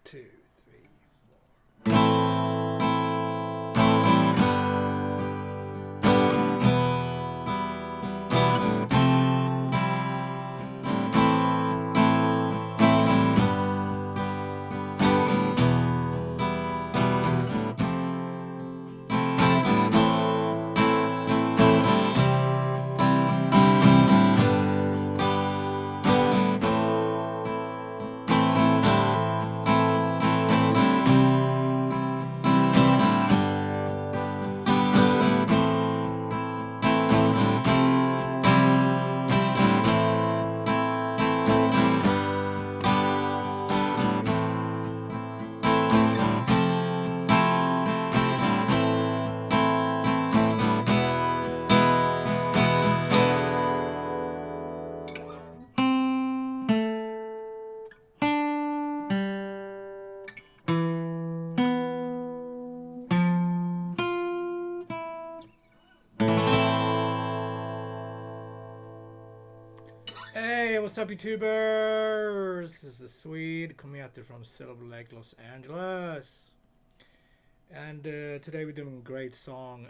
2, 3, 4. Hey, what's up, YouTubers? This is Swede coming at you from Silver Lake, Los Angeles. And today we're doing a great song,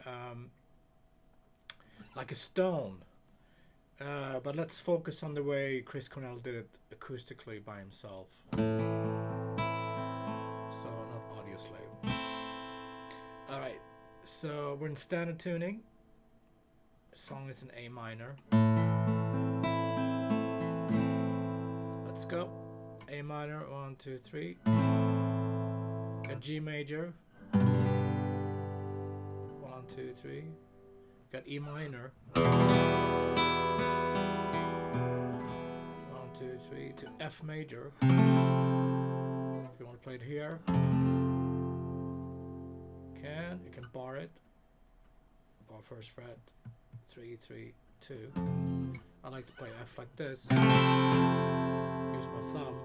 Like a Stone. But let's focus on the way Chris Cornell did it acoustically by himself. So, not audio slave. Alright, so we're in standard tuning. The song is in A minor. Let's go. A minor, 1, 2, 3. Got G major. 1, 2, 3. Got E minor. 1, 2, 3 to F major. If you want to play it here, you can bar it. Bar first fret. 3, 3, 2. I like to play F like this. Use my thumb.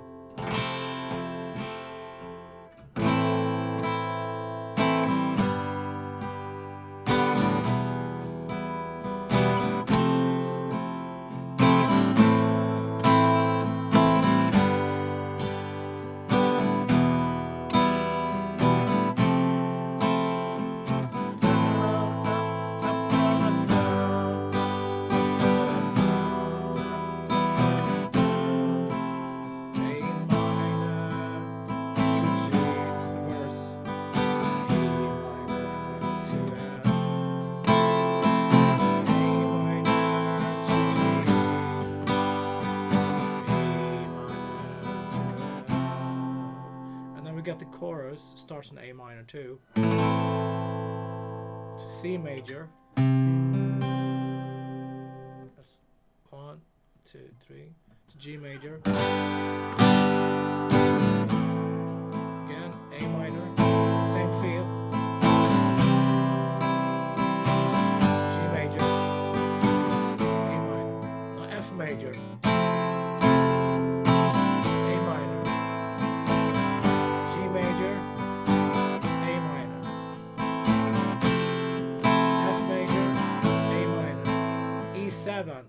We got the chorus, starts in A minor too, to C major. That's 1, 2, 3, to G major. Again, A minor, same feel. G major, A minor, now F major. Seven.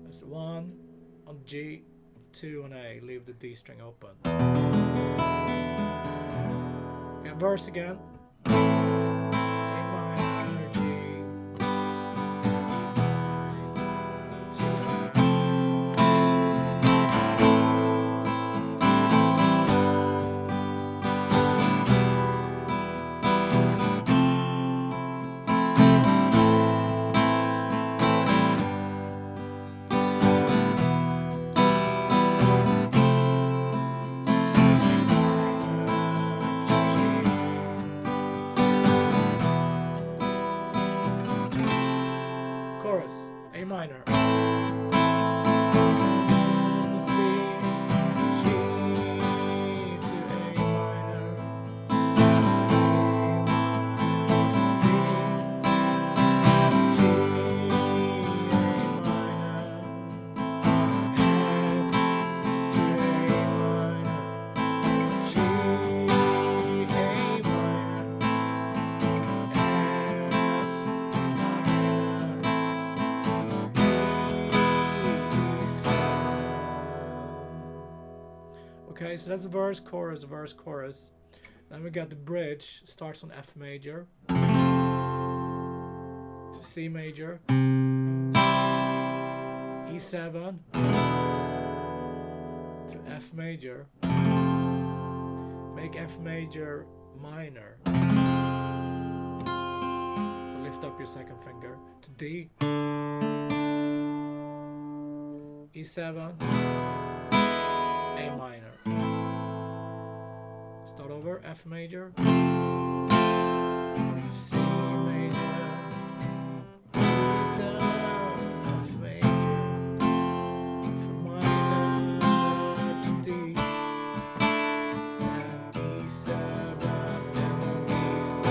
That's 1 on G, 2 on A. Leave the D string open. Okay, verse again. A minor, G, 2 F. Chorus, A minor. C, G to A minor. C, G, A minor. F to A minor. G, A minor. F minor. Okay, so that's verse, chorus, verse, chorus. Then we got the bridge, starts on F major to C major, E7 to F major, make F major minor. So lift up your second finger to D, E7, A minor. Start over, F major, C major, E7, F major, F minor to D, and E7, and E7.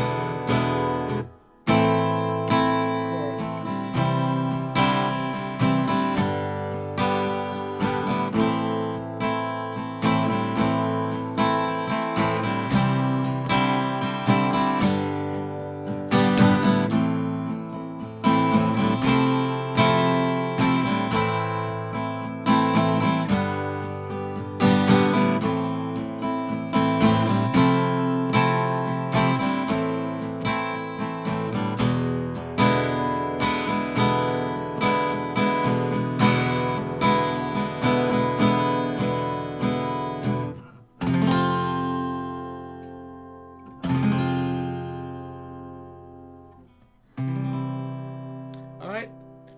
Alright,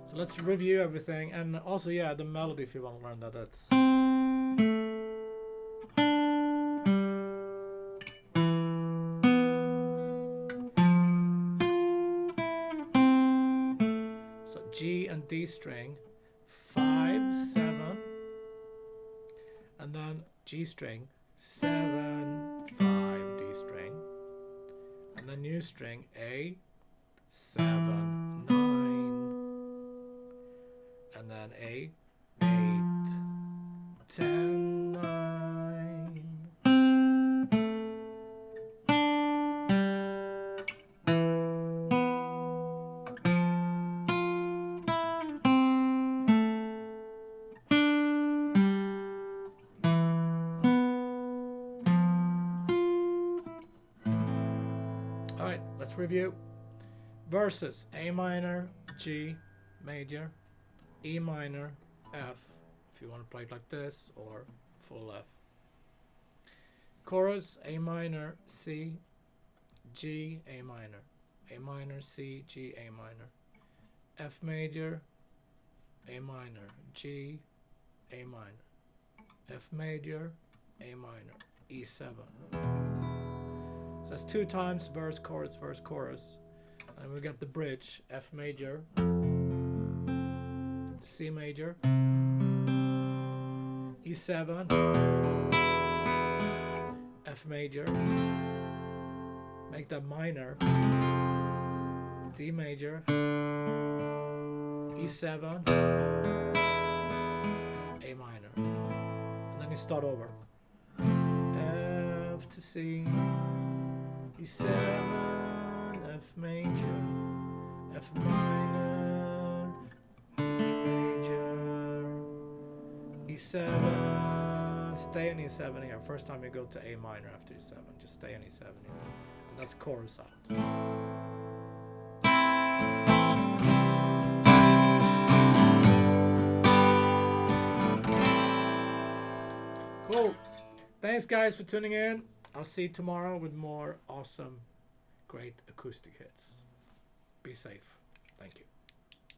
so let's review everything, and also, yeah, the melody if you want to learn that. That's so G and D string, 5, 7, and then G string, 7, 5, D string, and then new string, A, 7, 9, and then A, 8, 10, 9. Alright, let's review. Verses, A minor, G major, E minor, F, if you want to play it like this, or full F. Chorus, A minor, C, G, A minor, C, G, A minor, F major, A minor, G, A minor, F major, A minor, E7. So that's 2 times verse, chorus, verse, chorus. And we got the bridge, F major, C major, E7, F major, make that minor, D major, E7, A minor, and then you start over, F to C, E7, F major, F minor, E major, E7, stay on E7 here. First time you go to A minor after E7, just stay on E7 here. And that's chorus out. Cool. Thanks guys for tuning in. I'll see you tomorrow with more awesome, great acoustic hits. Be safe. Thank you.